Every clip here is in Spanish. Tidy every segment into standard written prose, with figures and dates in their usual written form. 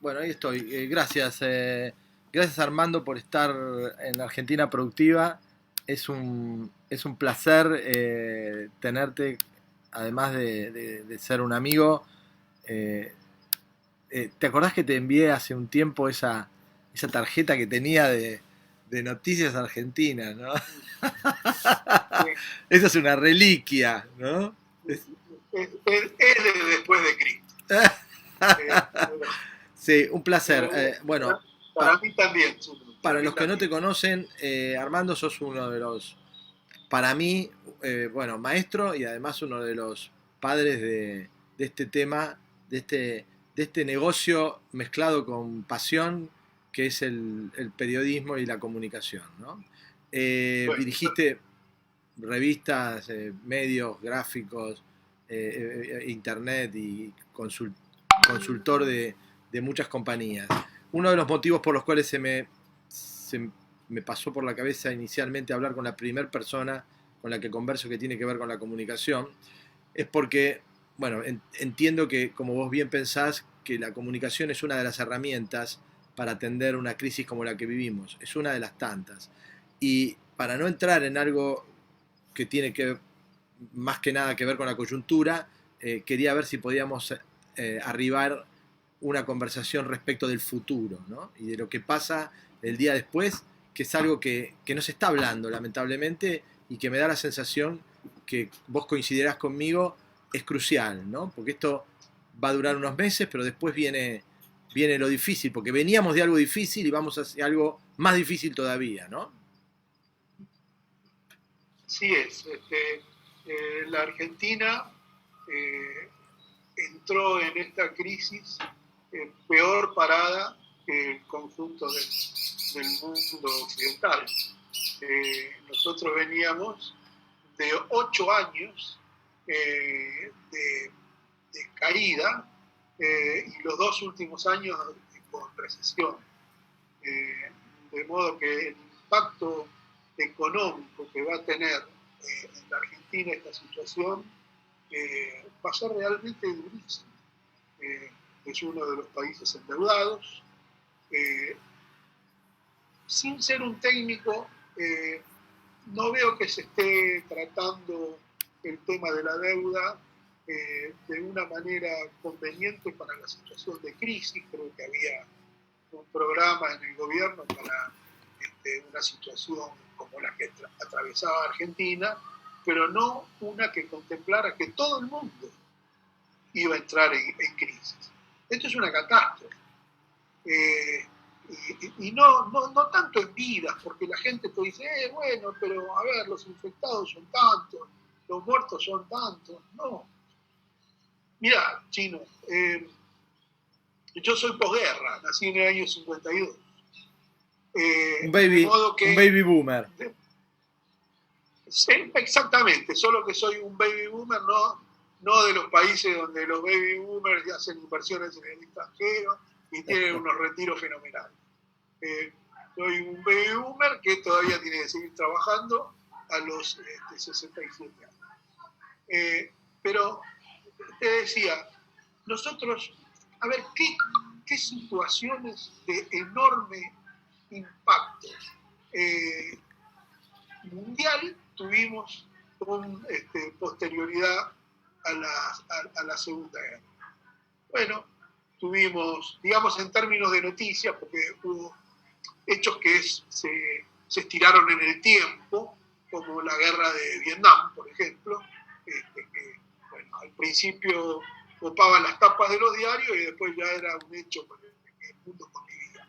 Bueno, ahí estoy. Gracias Armando por estar en Argentina Productiva. Es un placer tenerte, además de ser un amigo. Eh, ¿Te acordás que te envié hace un tiempo esa tarjeta que tenía de Noticias Argentinas, ¿no? Esa es una reliquia, ¿no? Es de después de Cristo. Pero, Sí, un placer. pero Bueno, para mí también, para para mí los que no te también. conocen, Armando, sos uno de los, para mí, bueno, maestro y además uno de los padres de este tema, de este, de este negocio mezclado con pasión, que es el periodismo y la comunicación, ¿no? Bueno, Dirigiste revistas, medios, gráficos, internet y consultor de muchas compañías. Uno de los motivos por los cuales se me pasó por la cabeza inicialmente hablar con la primera persona con la que converso que tiene que ver con la comunicación es porque, bueno, entiendo que, como vos bien pensás, que la comunicación es una de las herramientas para atender una crisis como la que vivimos. Es una de las tantas. Y para no entrar en algo que tiene que más que nada que ver con la coyuntura, quería ver si podíamos arribar una conversación respecto del futuro, ¿no? Y de lo que pasa el día después, que es algo que no se está hablando, lamentablemente, y que me da la sensación que vos coincidirás conmigo, es crucial, ¿no? Porque esto va a durar unos meses, pero después viene lo difícil, porque veníamos de algo difícil y vamos hacia algo más difícil todavía, ¿no? sí es. La Argentina eh, entró en esta crisis peor parada que el conjunto del mundo occidental. Nosotros veníamos de 8 años de caída y los 2 últimos años con recesión. Eh, de modo que el impacto económico que va a tener en la Argentina esta situación va a ser realmente durísimo. Eh, es uno de los países endeudados. Eh, Sin ser un técnico, no veo que se esté tratando el tema de la deuda de una manera conveniente para la situación de crisis. Creo que había un programa en el gobierno para una situación como la que atravesaba Argentina, pero no una que contemplara que todo el mundo iba a entrar en crisis. Esto es una catástrofe. Eh, y no tanto en vidas, porque la gente te dice, bueno, pero a ver, los infectados son tantos, los muertos son tantos. No. Mira, Chino, yo soy posguerra, nací en el año 52. De modo Un que, baby boomer. exactamente, solo que soy un baby boomer, no de los países donde los baby boomers ya hacen inversiones en el extranjero y tienen unos retiros fenomenales. Soy un baby boomer que todavía tiene que seguir trabajando a los 67 años. Pero te decía, nosotros, a ver, ¿qué situaciones de enorme impacto mundial tuvimos con posterioridad a la Segunda Guerra? Bueno, tuvimos, digamos en términos de noticias, porque hubo hechos que se estiraron en el tiempo, como la guerra de Vietnam, por ejemplo, que bueno, al principio ocupaban las tapas de los diarios y después ya era un hecho con el el mundo convivía.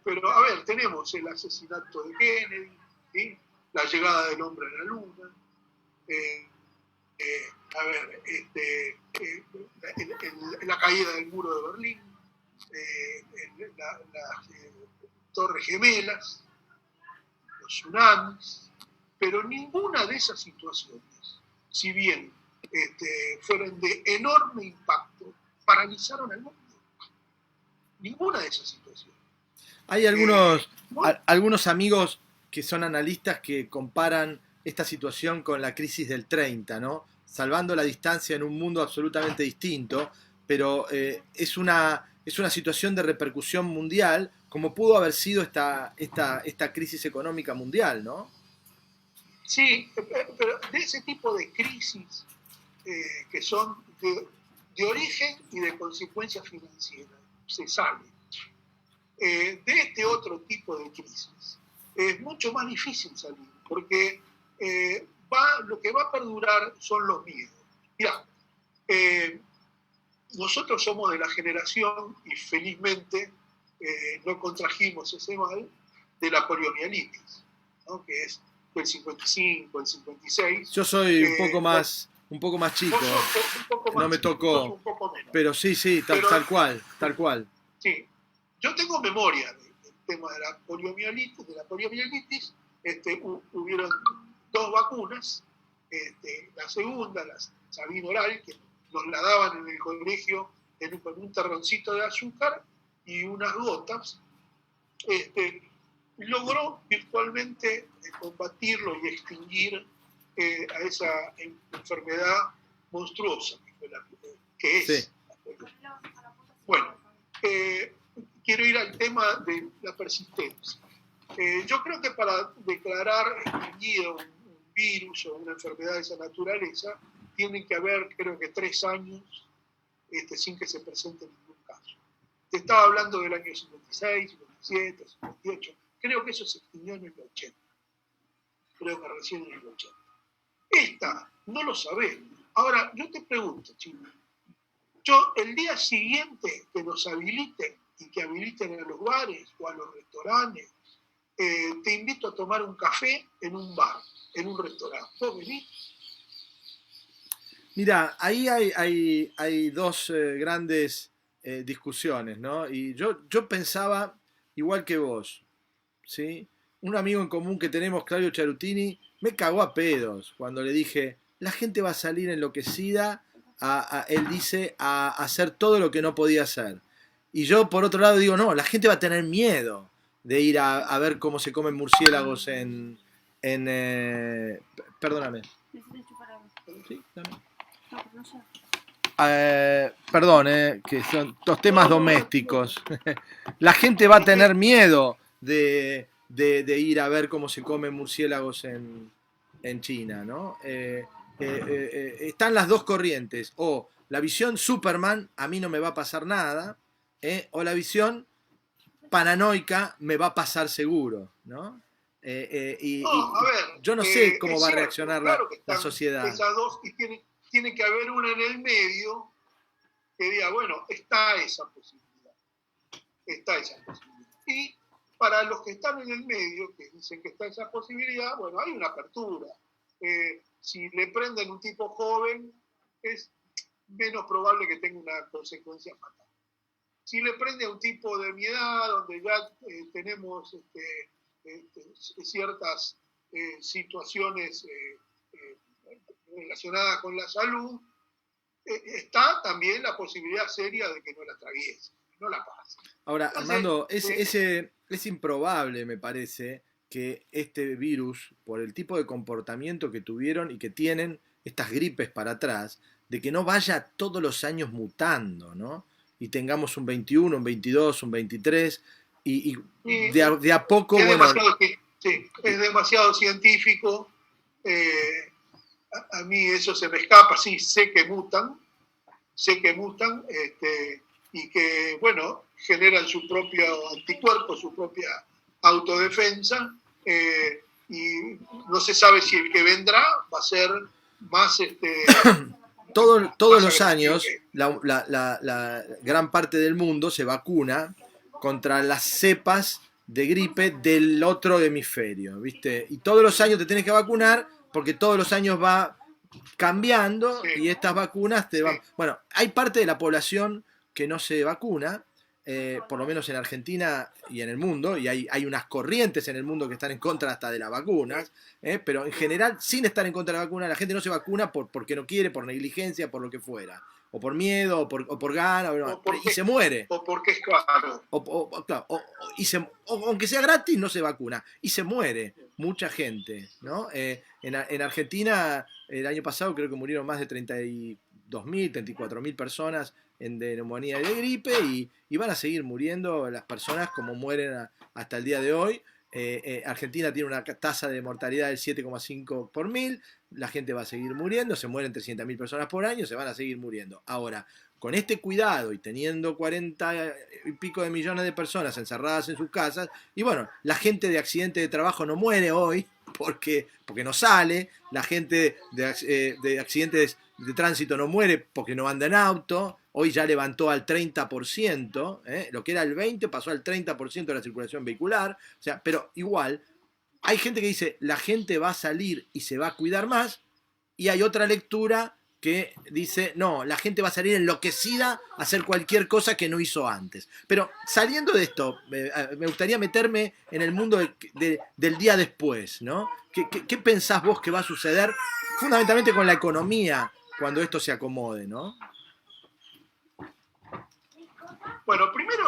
Pero a ver, tenemos el asesinato de Kennedy, ¿sí? La llegada del hombre a la luna, eh, a ver, la caída del muro de Berlín, las torres gemelas, los tsunamis, pero ninguna de esas situaciones, si bien fueron de enorme impacto, paralizaron al mundo. Ninguna de esas situaciones. Hay No, algunos amigos que son analistas que comparan esta situación con la crisis del 30, ¿no? Salvando la distancia en un mundo absolutamente distinto, pero es una situación de repercusión mundial, como pudo haber sido esta crisis económica mundial, ¿no? Sí, pero de ese tipo de crisis que son de origen y de consecuencia financiera, se sale. De este otro tipo de crisis es mucho más difícil salir, porque lo que va a perdurar son los miedos. Mirá, nosotros somos de la generación, y felizmente no contrajimos ese mal, de la poliomielitis, ¿no? Que es el 55, el 56. Yo soy un poco más chico, un poco más no me chico, tocó, un poco menos. pero sí, tal cual. Sí, yo tengo memoria del tema de la poliomielitis. Hubieron 2 vacunas, la segunda, la Sabin oral, que nos la daban en el colegio con un terroncito de azúcar y unas gotas, logró virtualmente combatirlo y extinguir a esa enfermedad monstruosa que es. Sí. Bueno, quiero ir al tema de la persistencia. Yo creo que para declarar extinguido un virus o una enfermedad de esa naturaleza, tienen que haber, creo que 3 años sin que se presente ningún caso. Te estaba hablando del año 56, 57, 58. Creo que eso se extinguió en el 80. Creo que recién en el 80. Esta, no lo sabemos. Ahora, yo te pregunto, Chino. Yo, el día siguiente que nos habiliten y que habiliten a los bares o a los restaurantes, te invito a tomar un café en un bar, en un restaurante. ¿Vos venís? Mira, ahí hay 2 grandes discusiones, ¿no? Y yo pensaba igual que vos, ¿sí? Un amigo en común que tenemos, Claudio Charutini, me cagó a pedos cuando le dije, la gente va a salir enloquecida, él dice, a hacer todo lo que no podía hacer. Y yo, por otro lado, digo, no, la gente va a tener miedo de ir a ver cómo se comen murciélagos perdóname. ¿Sí? Dame. Perdón, que son 2 temas domésticos. La gente va a tener miedo de ir a ver cómo se comen murciélagos en China, ¿no? Están las 2 corrientes, o la visión Superman, a mí no me va a pasar nada, o la visión paranoica, me va a pasar seguro, ¿no? A ver, yo no sé cómo va a cierto, reaccionar claro la sociedad. Esas 2, y tiene que haber una en el medio que diga, bueno, está esa posibilidad. Y para los que están en el medio, que dicen que está esa posibilidad, bueno, hay una apertura. Si le prenden un tipo joven, es menos probable que tenga una consecuencia fatal. Si le prende a un tipo de mi edad, donde ya tenemos ciertas situaciones relacionadas con la salud, está también la posibilidad seria de que no la atraviese, que no la pase. Ahora, entonces, Armando, es improbable, me parece, que este virus, por el tipo de comportamiento que tuvieron y que tienen estas gripes para atrás, de que no vaya todos los años mutando, ¿no? Y tengamos un 21, un 22, un 23, y de a poco... Es, bueno, es demasiado científico. A mí eso se me escapa. Sí, sé que mutan, y que, bueno, generan su propio anticuerpo, su propia autodefensa, y no se sabe si el que vendrá va a ser más... Todos los años, la gran parte del mundo se vacuna contra las cepas de gripe del otro hemisferio, ¿viste? Y todos los años te tienes que vacunar porque todos los años va cambiando, sí, y estas vacunas te van... Sí. Bueno, hay parte de la población que no se vacuna, por lo menos en Argentina y en el mundo, y hay unas corrientes en el mundo que están en contra hasta de las vacunas, pero en general, sin estar en contra de la vacuna, la gente no se vacuna porque no quiere, por negligencia, por lo que fuera, o por miedo, o por gana, y se muere. O porque es caro. Aunque sea gratis, no se vacuna, y se muere mucha gente, ¿no? En Argentina, el año pasado creo que murieron más de 32.000, 34.000 personas de neumonía y de gripe y van a seguir muriendo las personas como mueren hasta el día de hoy. Argentina tiene una tasa de mortalidad del 7,5 por mil, la gente va a seguir muriendo, se mueren 300.000 personas por año, se van a seguir muriendo. Ahora, con este cuidado y teniendo 40 y pico de millones de personas encerradas en sus casas, y bueno, la gente de accidente de trabajo no muere hoy porque no sale, la gente de accidentes de tránsito no muere porque no anda en auto, hoy ya levantó al 30%, lo que era el 20% pasó al 30% de la circulación vehicular, o sea, pero igual, hay gente que dice, la gente va a salir y se va a cuidar más, y hay otra lectura que dice, no, la gente va a salir enloquecida a hacer cualquier cosa que no hizo antes. Pero saliendo de esto, me gustaría meterme en el mundo del día después, ¿no? ¿Qué pensás vos que va a suceder fundamentalmente con la economía cuando esto se acomode, ¿no? Bueno, primero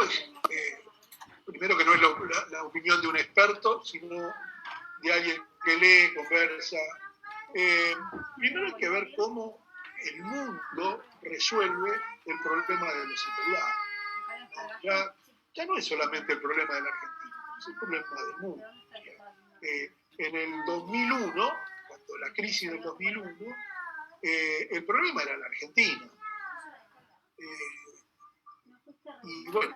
que no es la opinión de un experto, sino de alguien que lee, conversa. Primero hay que ver cómo el mundo resuelve el problema de los endeudados. Ya no es solamente el problema de la Argentina, es el problema del mundo. En el 2001, cuando la crisis del 2001, el problema era la Argentina. Y bueno,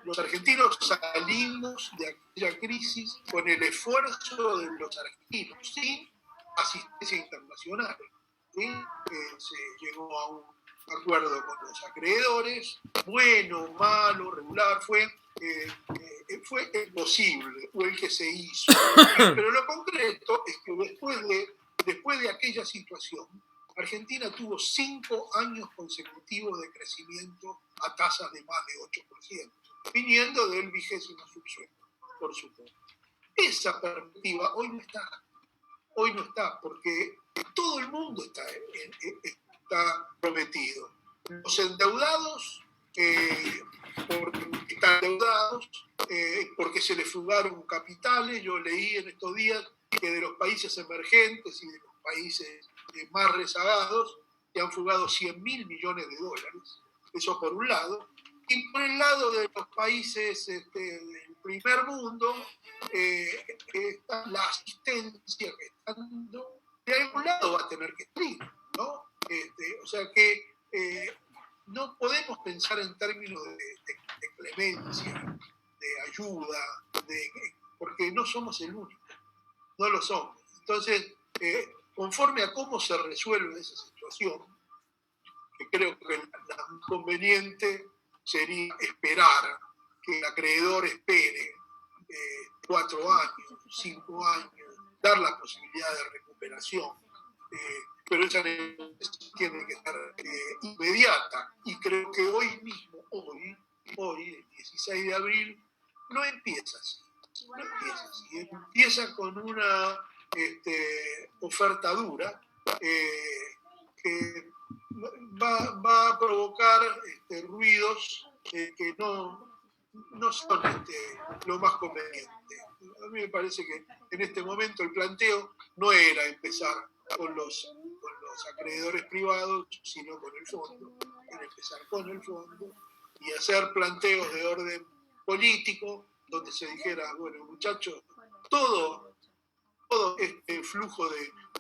los argentinos salimos de aquella crisis con el esfuerzo de los argentinos, sin asistencia internacional. ¿Sí? Se llegó a un acuerdo con los acreedores, bueno, malo, regular, fue posible, fue el que se hizo. Pero lo concreto es que después de aquella situación, Argentina tuvo 5 años consecutivos de crecimiento a tasas de más de 8%, viniendo del 20º subsuelo, por supuesto. Esa perspectiva hoy no está, porque todo el mundo está prometido. Los endeudados están endeudados porque se les fugaron capitales. Yo leí en estos días que de los países emergentes y de los países más rezagados se han fugado 100.000 millones de dólares. Eso por un lado. Y por el lado de los países del primer mundo, está la asistencia que están dando, de algún lado va a tener que salir, ¿no? O sea que no podemos pensar en términos de clemencia, de ayuda, porque no somos el único, no lo somos. Entonces, conforme a cómo se resuelve esa situación, que creo que la más conveniente sería esperar, que el acreedor espere 4 años, 5 años, dar la posibilidad de recuperación, pero esa negociación tiene que ser inmediata, y creo que hoy mismo, hoy, el 16 de abril, no empieza así. Empieza con una oferta dura que va a provocar ruidos que no son lo más conveniente. A mí me parece que en este momento el planteo no era empezar con los acreedores privados, sino con el fondo. Era empezar con el fondo y hacer planteos de orden político, donde se dijera, bueno, muchachos, todo este flujo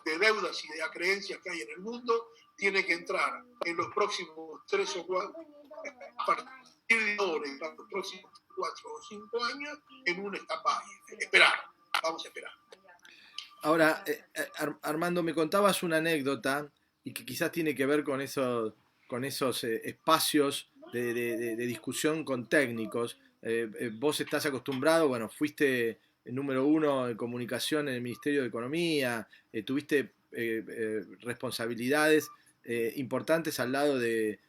de deudas y de acreencias que hay en el mundo tiene que entrar en los próximos 3 o 4, a partir de ahora, en los próximos 4 o 5 años, en un stand-by. Vamos a esperar. Ahora, Armando, me contabas una anécdota y que quizás tiene que ver con esos espacios de discusión con técnicos. Vos estás acostumbrado, bueno, fuiste el número 1 en comunicación en el Ministerio de Economía, tuviste responsabilidades importantes al lado de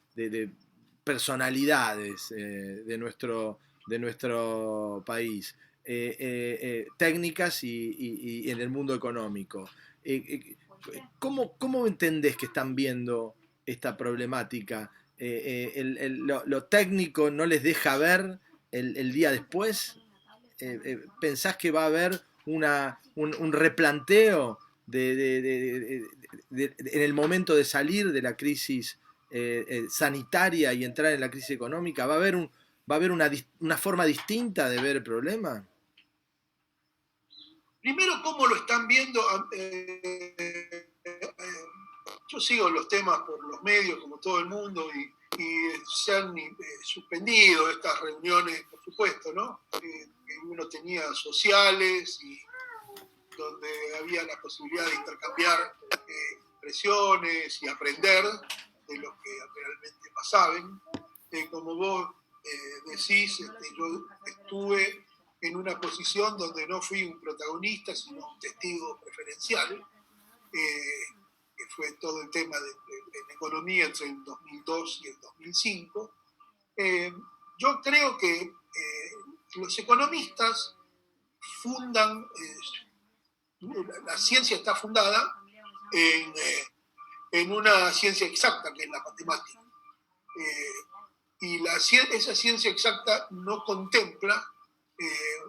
personalidades de nuestro país, técnicas y en el mundo económico. ¿Cómo entendés que están viendo esta problemática? ¿Lo técnico no les deja ver el día después? ¿Pensás que va a haber un replanteo en el momento de salir de la crisis sanitaria y entrar en la crisis económica? ¿Va a haber una forma distinta de ver el problema? Primero, ¿cómo lo están viendo? Yo sigo los temas por los medios, como todo el mundo, y se han suspendido estas reuniones, por supuesto, ¿no? Que uno tenía sociales y donde había la posibilidad de intercambiar impresiones y aprender de lo que realmente pasaban. Como vos decís, yo estuve en una posición donde no fui un protagonista, sino un testigo preferencial, que fue todo el tema de economía entre el 2002 y el 2005. Yo creo que los economistas fundan, la ciencia está fundada en una ciencia exacta, que es la matemática. Y esa ciencia exacta no contempla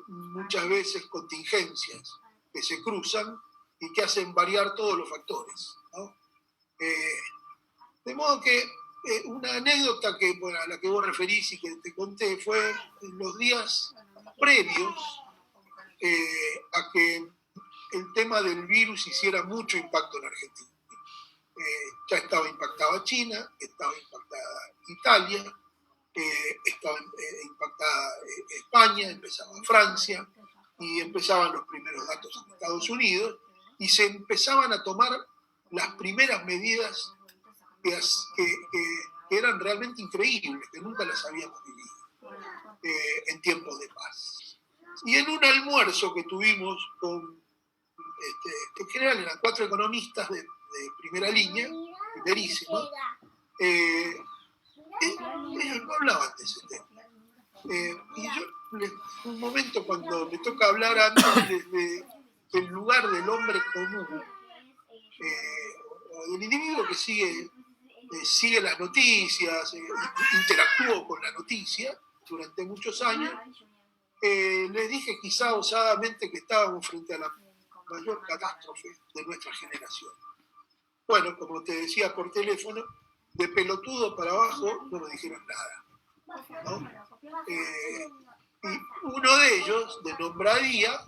muchas veces contingencias que se cruzan y que hacen variar todos los factores, ¿no? De modo que una anécdota que, bueno, a la que vos referís y que te conté fue en los días previos a que el tema del virus hiciera mucho impacto en Argentina. Ya estaba impactada China, estaba impactada Italia, estaba impactada España, empezaba Francia y empezaban los primeros datos en Estados Unidos y se empezaban a tomar las primeras medidas que eran realmente increíbles, que nunca las habíamos vivido en tiempos de paz. Y en un almuerzo que tuvimos con, en general eran 4 economistas de primera línea, primerísimos, ellos no hablaban de ese tema. Y yo, un momento cuando me toca hablar antes del lugar del hombre común, o del individuo que sigue las noticias, interactuó con la noticia durante muchos años, les dije quizá osadamente que estábamos frente a la mayor catástrofe de nuestra generación. Bueno, como te decía por teléfono, de pelotudo para abajo no me dijeron nada, ¿no? Y uno de ellos, de nombradía,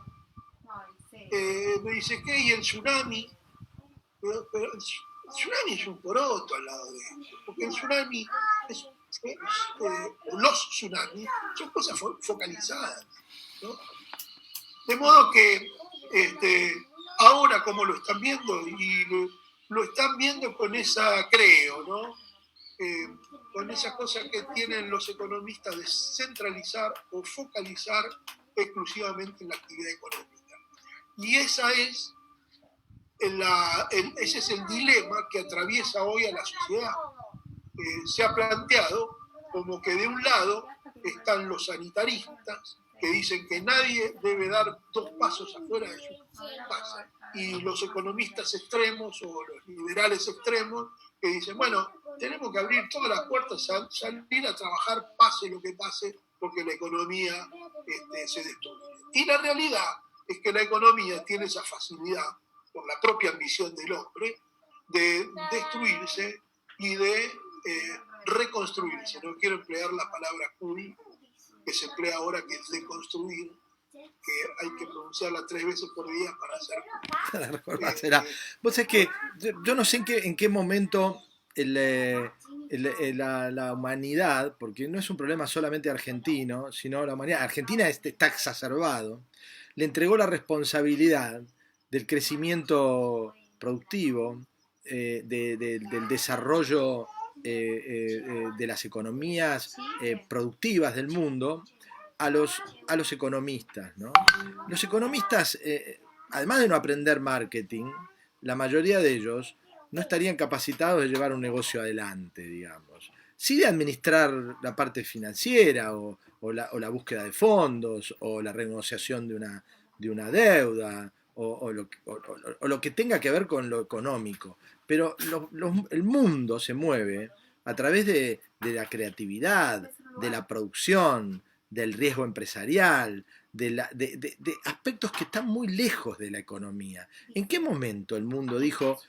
me dice, ¿qué? ¿Y el tsunami? Pero el tsunami es un poroto al lado de eso, porque el tsunami los tsunamis son cosas focalizadas, ¿no? De modo que ahora como lo están viendo, y lo están viendo con esa, creo, ¿no? Con esa cosa que tienen los economistas de centralizar o focalizar exclusivamente en la actividad económica. Y ese es el dilema que atraviesa hoy a la sociedad. Se ha planteado como que de un lado están los sanitaristas, que dicen que nadie debe dar 2 pasos afuera de su casa, y los economistas extremos o los liberales extremos que dicen, bueno, tenemos que abrir todas las puertas, salir a trabajar, pase lo que pase, porque la economía se destruye. Y la realidad es que la economía tiene esa facilidad, por la propia ambición del hombre, de destruirse y de reconstruirse. No quiero emplear la palabra cool que se emplea ahora, que es deconstruir, que hay que pronunciarla 3 veces por día para hacer. Vos sabés que yo no sé en qué momento la humanidad, porque no es un problema solamente argentino, sino la humanidad, Argentina está exacerbado, le entregó la responsabilidad del crecimiento productivo, del desarrollo de las economías productivas del mundo a los economistas, ¿no? Los economistas, además de no aprender marketing, la mayoría de ellos no estarían capacitados de llevar un negocio adelante, digamos. Sí de administrar la parte financiera o la búsqueda de fondos o la renegociación de una deuda o lo que tenga que ver con lo económico. Pero el mundo se mueve a través de la creatividad, de la producción, del riesgo empresarial, de aspectos que están muy lejos de la economía. ¿En qué momento el mundo dijo,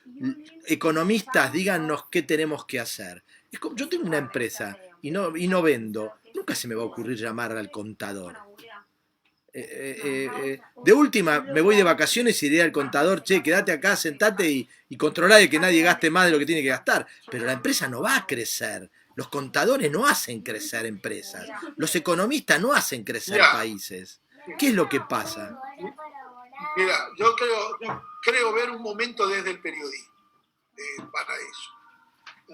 economistas, díganos qué tenemos que hacer? Es como, yo tengo una empresa y no vendo, nunca se me va a ocurrir llamar al contador. De última, me voy de vacaciones y diré al contador, che, quédate acá, sentate y controlá de que nadie gaste más de lo que tiene que gastar. Pero la empresa no va a crecer. Los contadores no hacen crecer empresas. Los economistas no hacen crecer países. ¿Qué es lo que pasa? Mira, yo creo ver un momento desde el periodismo para eso,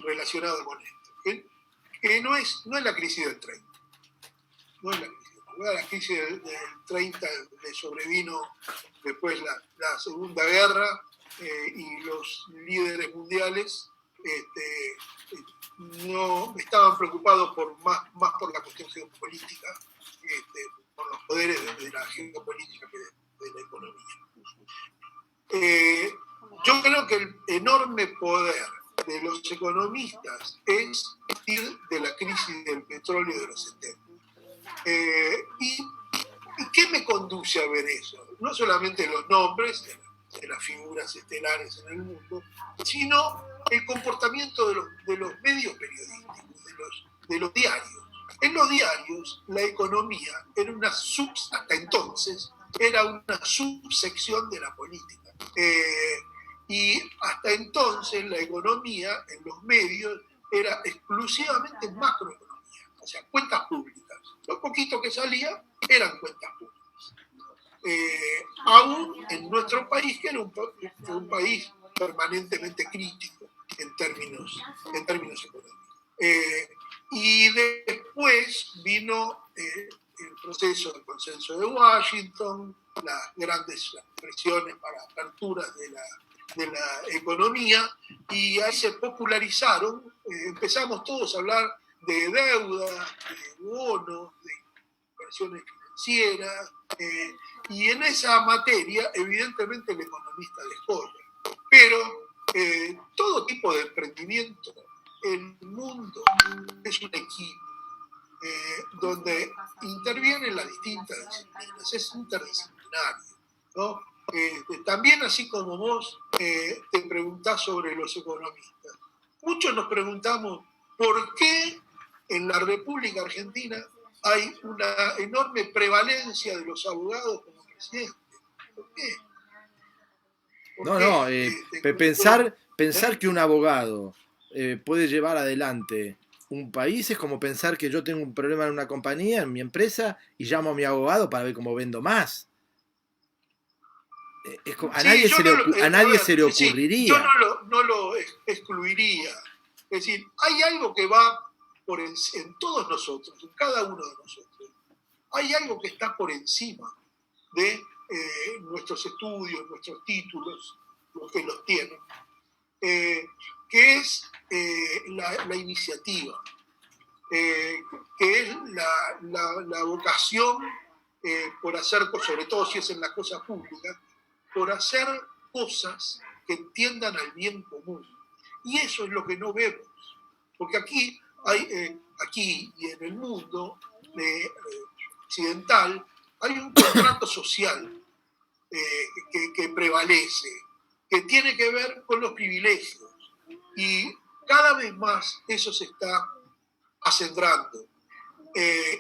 relacionado con esto. Que no es la crisis del 30. No es la crisis. La crisis del 30 le sobrevino después la Segunda Guerra y los líderes mundiales no estaban preocupados más por la cuestión geopolítica, por los poderes de la geopolítica que de la economía. Yo creo que el enorme poder de los economistas es ir de la crisis del petróleo de los 70. ¿Y qué me conduce a ver eso? No solamente los nombres de las figuras estelares en el mundo, sino el comportamiento de los medios periodísticos, de los diarios. En los diarios, la economía era hasta entonces, era una subsección de la política. Y hasta entonces la economía en los medios era exclusivamente macroeconomía, o sea, cuentas públicas. Lo poquito que salía eran cuentas públicas. Aún en nuestro país, que era un país permanentemente crítico en términos económicos. Y después vino el proceso del consenso de Washington, las grandes presiones para aperturas de la economía, y ahí se popularizaron, empezamos todos a hablar de deuda, de bonos, de inversiones financieras, y en esa materia evidentemente el economista descolla. Pero todo tipo de emprendimiento, el mundo es un equipo donde intervienen las distintas disciplinas, es interdisciplinario, ¿no? También, así como vos te preguntás sobre los economistas, muchos nos preguntamos por qué en la República Argentina hay una enorme prevalencia de los abogados como presidentes. ¿Por qué? Pensar que un abogado puede llevar adelante un país es como pensar que yo tengo un problema en una compañía, en mi empresa, y llamo a mi abogado para ver cómo vendo más. A nadie se le ocurriría. Yo no lo excluiría. Es decir, hay algo que va en todos nosotros, en cada uno de nosotros. Hay algo que está por encima de nuestros estudios, nuestros títulos, los que los tienen, que es la iniciativa, que es la vocación por hacer, sobre todo si es en las cosas públicas, por hacer cosas que entiendan al bien común. Y eso es lo que no vemos, porque aquí y en el mundo occidental hay un contrato social que prevalece, que tiene que ver con los privilegios, y cada vez más eso se está acendrando.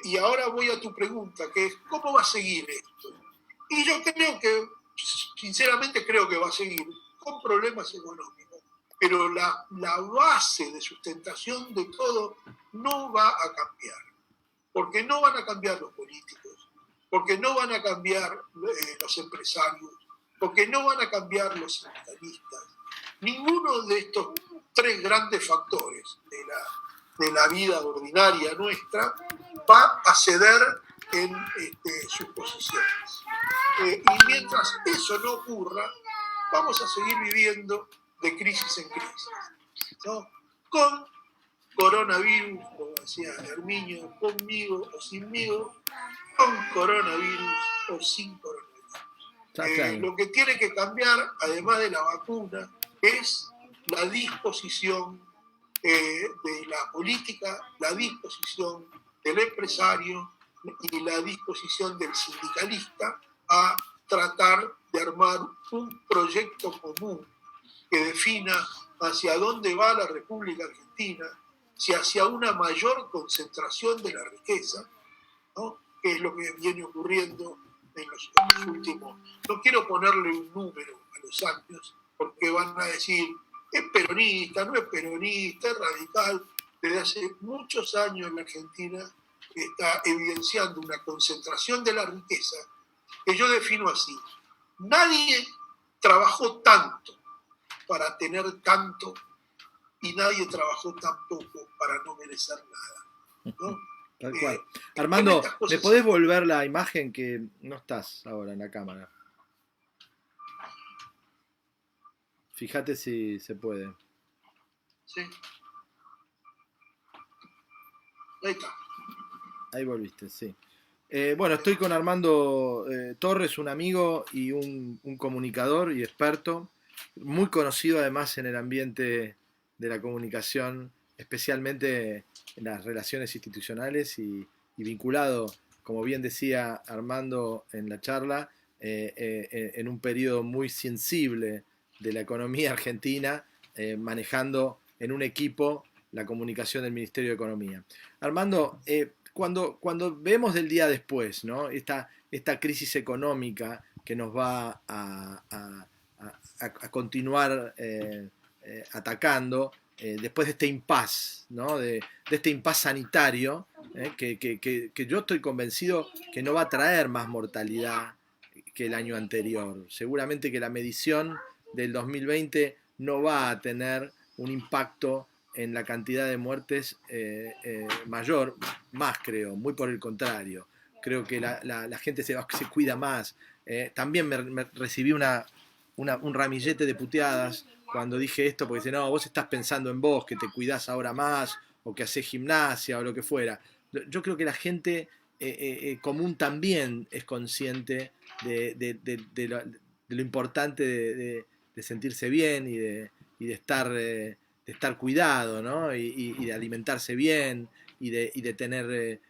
Y ahora voy a tu pregunta, que es ¿cómo va a seguir esto? Y yo sinceramente creo que va a seguir con problemas económicos, pero la base de sustentación de todo no va a cambiar, porque no van a cambiar los políticos, porque no van a cambiar los empresarios, porque no van a cambiar los sindicalistas. Ninguno de estos tres grandes factores de la vida ordinaria nuestra va a ceder en sus posiciones. Y mientras eso no ocurra, vamos a seguir viviendo de crisis en crisis, ¿no? Con coronavirus, como decía Herminio, conmigo o sinmigo, con coronavirus o sin coronavirus. Lo que tiene que cambiar, además de la vacuna, es la disposición de la política, la disposición del empresario, y la disposición del sindicalista a tratar de armar un proyecto común que defina hacia dónde va la República Argentina, si hacia una mayor concentración de la riqueza, ¿no? Que es lo que viene ocurriendo en los últimos. No quiero ponerle un número a los años, porque van a decir, es peronista, no es peronista, es radical. Desde hace muchos años en la Argentina está evidenciando una concentración de la riqueza que yo defino así. Nadie trabajó tanto para tener tanto y nadie trabajó tan poco para no merecer nada, ¿no? Tal cual. Armando, ¿me podés volver la imagen que no estás ahora en la cámara? Fíjate si se puede. Sí. Ahí está. Ahí volviste, sí. Bueno, estoy con Armando Torres, un amigo y un comunicador y experto, muy conocido además en el ambiente de la comunicación, especialmente en las relaciones institucionales y vinculado, como bien decía Armando en la charla, en un periodo muy sensible de la economía argentina, manejando en un equipo la comunicación del Ministerio de Economía. Armando, cuando vemos del día después, ¿no? Esta crisis económica que nos va a continuar atacando, después de este impasse, ¿no? de este impasse sanitario, que yo estoy convencido que no va a traer más mortalidad que el año anterior. Seguramente que la medición del 2020 no va a tener un impacto en la cantidad de muertes mayor, más creo, muy por el contrario. Creo que la gente se cuida más. También me recibí un ramillete de puteadas cuando dije esto, porque dice, no, vos estás pensando en vos, que te cuidás ahora más, o que haces gimnasia, o lo que fuera. Yo creo que la gente común también es consciente de lo importante de sentirse bien y de estar cuidado, ¿no? Y de alimentarse bien y de tener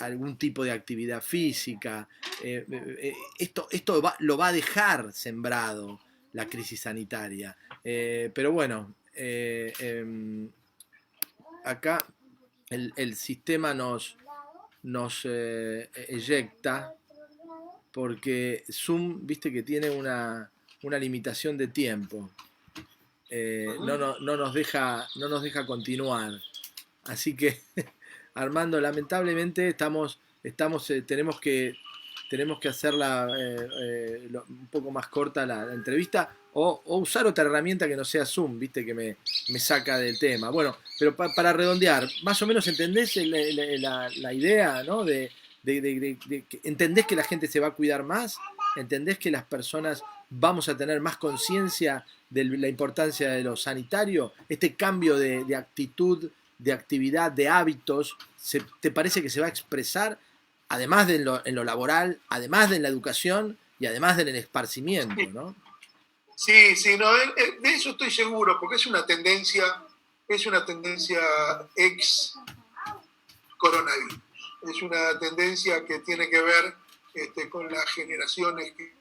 algún tipo de actividad física. Esto lo va a dejar sembrado la crisis sanitaria. Pero bueno, acá el sistema nos eyecta porque Zoom, viste que tiene una limitación de tiempo. No nos deja continuar. Así que, Armando, lamentablemente tenemos que hacerla un poco más corta la entrevista o usar otra herramienta que no sea Zoom, viste, que me saca del tema. Bueno, pero para redondear, más o menos entendés la idea, ¿no? ¿Entendés que la gente se va a cuidar más? ¿Entendés que las personas vamos a tener más conciencia de la importancia de lo sanitario? Este cambio de actitud, de actividad, de hábitos, ¿te parece que se va a expresar además en lo laboral, además de la educación y además del esparcimiento, ¿no? Sí, sí, no, de eso estoy seguro, porque es una tendencia ex coronavirus. Es una tendencia que tiene que ver con las generaciones que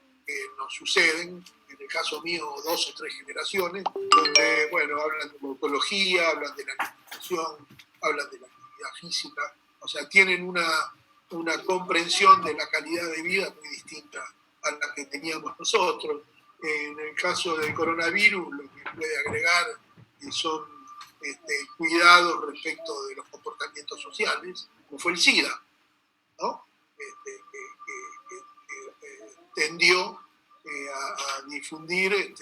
nos suceden, en el caso mío 2 o 3 generaciones, donde, bueno, hablan de oncología, hablan de la alimentación, hablan de la actividad física, o sea, tienen una comprensión de la calidad de vida muy distinta a la que teníamos nosotros. En el caso del coronavirus, lo que puede agregar son cuidados respecto de los comportamientos sociales, como fue el SIDA, ¿no? Que tendió a difundir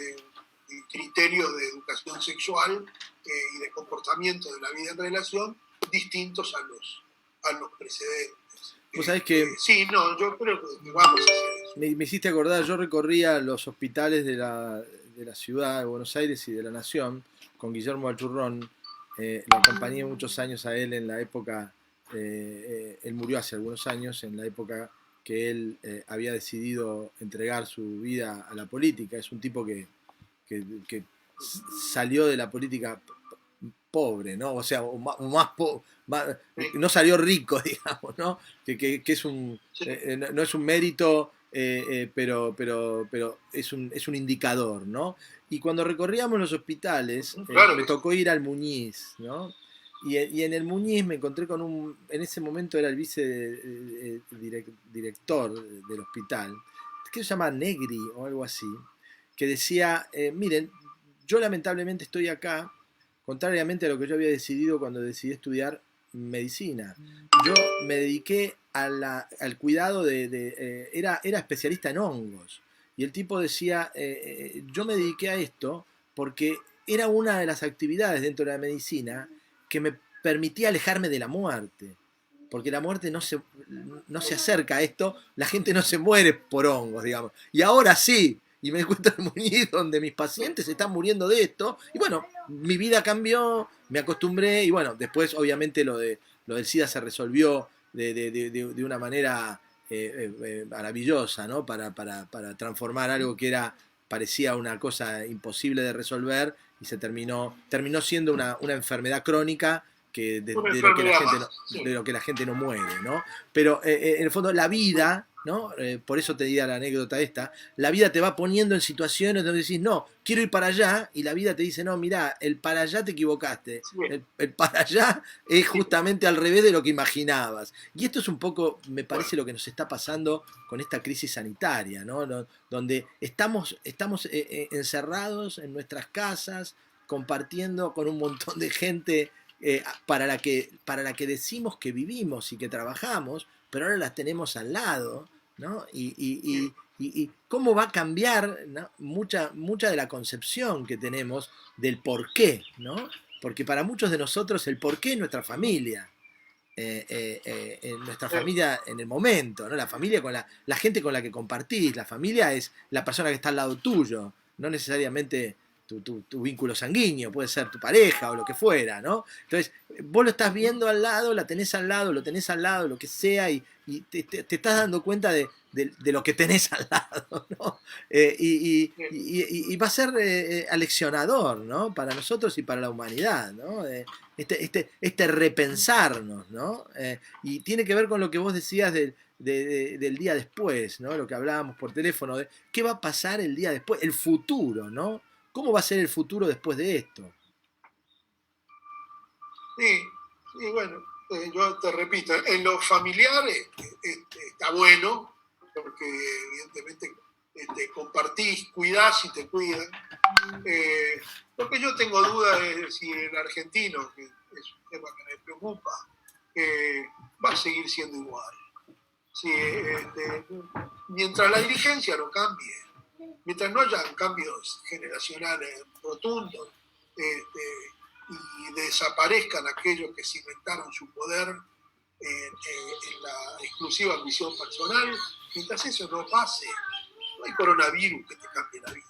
criterios de educación sexual y de comportamiento de la vida en relación distintos a los precedentes. Vos sabés que sí, no, yo creo que vamos a hacer eso. Me hiciste acordar, yo recorría los hospitales de la ciudad de Buenos Aires y de la Nación con Guillermo Alchurrón. Lo acompañé muchos años a él en la época, él murió hace algunos años, en la época que él había decidido entregar su vida a la política. Es un tipo que salió de la política pobre, ¿no? O sea, no salió rico, digamos, ¿no? Que es no es un mérito, pero es un indicador, ¿no? Y cuando recorríamos los hospitales, Claro me que sí. tocó ir al Muñiz, ¿no? Y en el Muñiz me encontré con en ese momento era el vicedirector del hospital, que se llama Negri o algo así, que decía, miren, yo lamentablemente estoy acá, contrariamente a lo que yo había decidido cuando decidí estudiar medicina. Yo me dediqué al cuidado era especialista en hongos. Y el tipo decía, yo me dediqué a esto porque era una de las actividades dentro de la medicina que me permitía alejarme de la muerte. Porque la muerte no se acerca a esto, la gente no se muere por hongos, digamos. Y ahora sí, y me encuentro en Muñiz donde mis pacientes están muriendo de esto, y bueno, mi vida cambió, me acostumbré, y bueno, después obviamente lo del SIDA se resolvió de una manera maravillosa, ¿no? Para transformar algo que parecía una cosa imposible de resolver, y terminó siendo una enfermedad crónica que Una enfermedad más. Sí. de lo que la gente no muere, ¿no? Pero en el fondo la vida, ¿no? Por eso te diría la anécdota esta, la vida te va poniendo en situaciones donde decís, no, quiero ir para allá, y la vida te dice, no, mirá, el para allá te equivocaste, Sí. el para allá es justamente al revés de lo que imaginabas. Y esto es un poco, me parece, lo que nos está pasando con esta crisis sanitaria, ¿no? Donde estamos encerrados en nuestras casas, compartiendo con un montón de gente para la que decimos que vivimos y que trabajamos, pero ahora las tenemos al lado, ¿no? Y cómo va a cambiar, ¿no? mucha de la concepción que tenemos del porqué, ¿no? Porque para muchos de nosotros el porqué es nuestra familia. En nuestra familia en el momento, ¿no? La familia con la gente con la que compartís, la familia es la persona que está al lado tuyo, no necesariamente tu vínculo sanguíneo, puede ser tu pareja o lo que fuera, ¿no? Entonces, vos lo estás viendo al lado, la tenés al lado, lo tenés al lado, lo que sea, y te estás dando cuenta de lo que tenés al lado, ¿no? Y va a ser aleccionador, ¿no? Para nosotros y para la humanidad, ¿no? Este repensarnos, ¿no? Y tiene que ver con lo que vos decías del día después, ¿no? Lo que hablábamos por teléfono, de qué va a pasar el día después, el futuro, ¿no? ¿Cómo va a ser el futuro después de esto? Sí, bueno, yo te repito, en lo familiar está bueno, porque evidentemente compartís, cuidás y te cuidan. Lo que yo tengo duda es si el argentino, que es un tema que me preocupa, va a seguir siendo igual. Si, mientras la dirigencia no cambie, mientras no haya cambios generacionales rotundos, y desaparezcan aquellos que cimentaron su poder en la exclusiva ambición personal, mientras eso no pase, no hay coronavirus que te cambie la vida,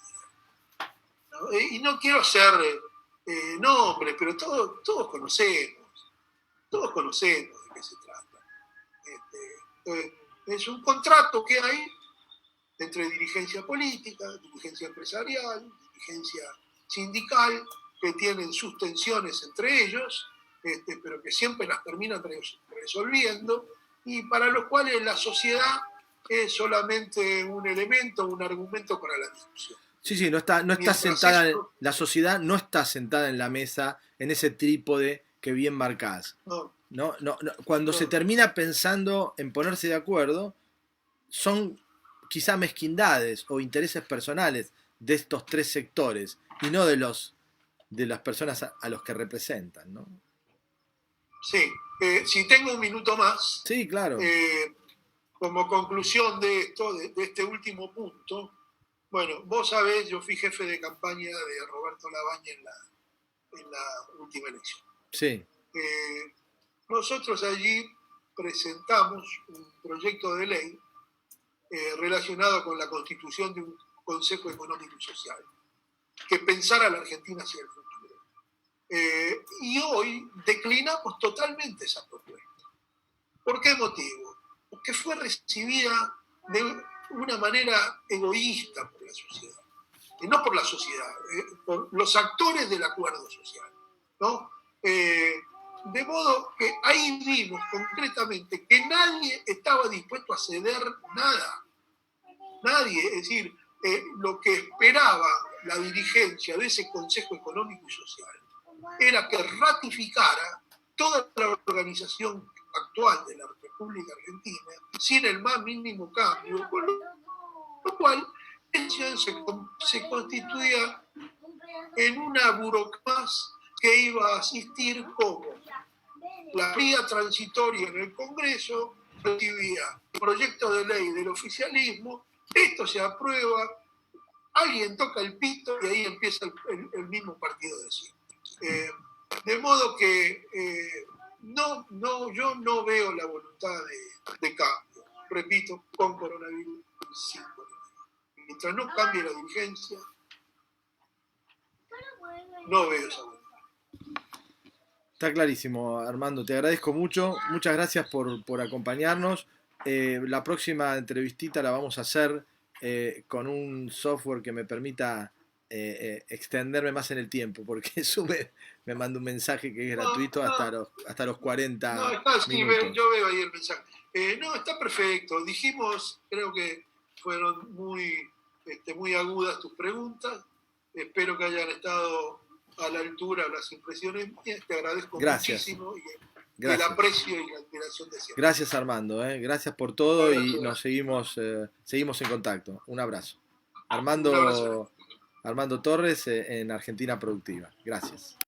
¿no? Y no quiero ser nombres, pero todos conocemos de qué se trata. Es un contrato que hay entre dirigencia política, dirigencia empresarial, dirigencia sindical, que tienen sus tensiones entre ellos, pero que siempre las terminan resolviendo, y para los cuales la sociedad es solamente un elemento, un argumento para la discusión. Sí, no está sentada, la sociedad no está sentada en la mesa, en ese trípode que bien marcás. No, cuando se termina pensando en ponerse de acuerdo, son quizá mezquindades o intereses personales de estos tres sectores y no de las personas a los que representan, ¿no? Sí, si tengo un minuto más, sí, claro. Como conclusión de esto, de este último punto, bueno, vos sabés, yo fui jefe de campaña de Roberto Labaña en la última elección. Sí. Nosotros allí presentamos un proyecto de ley relacionado con la constitución de un Consejo Económico y Social que pensara a la Argentina hacia el futuro. Y hoy declinamos totalmente esa propuesta. ¿Por qué motivo? Porque fue recibida de una manera egoísta por la sociedad. Y no por la sociedad, por los actores del acuerdo social, ¿no? De modo que ahí vimos concretamente que nadie estaba dispuesto a ceder nada. Nadie, es decir, lo que esperaba la dirigencia de ese Consejo Económico y Social era que ratificara toda la organización actual de la República Argentina sin el más mínimo cambio, con lo cual se constituía en una burocracia que iba a asistir como la vía transitoria en el Congreso, recibía proyecto de ley del oficialismo, esto se aprueba, alguien toca el pito y ahí empieza el mismo partido de siempre. De modo que yo no veo la voluntad de cambio, repito, con coronavirus, sin coronavirus. Mientras no cambie la dirigencia, no veo esa voluntad. Está clarísimo, Armando. Te agradezco mucho. Muchas gracias por acompañarnos. La próxima entrevistita la vamos a hacer con un software que me permita extenderme más en el tiempo, porque Zoom me manda un mensaje que es gratuito hasta los 40 minutos. Yo veo ahí el mensaje. No, está perfecto. Dijimos, creo que fueron muy agudas tus preguntas. Espero que hayan estado a la altura las impresiones mías. Te agradezco muchísimo y el aprecio y la admiración de siempre. Gracias, Armando. Gracias por todo y nos seguimos en contacto. Un abrazo. Armando Torres en Argentina Productiva. Gracias.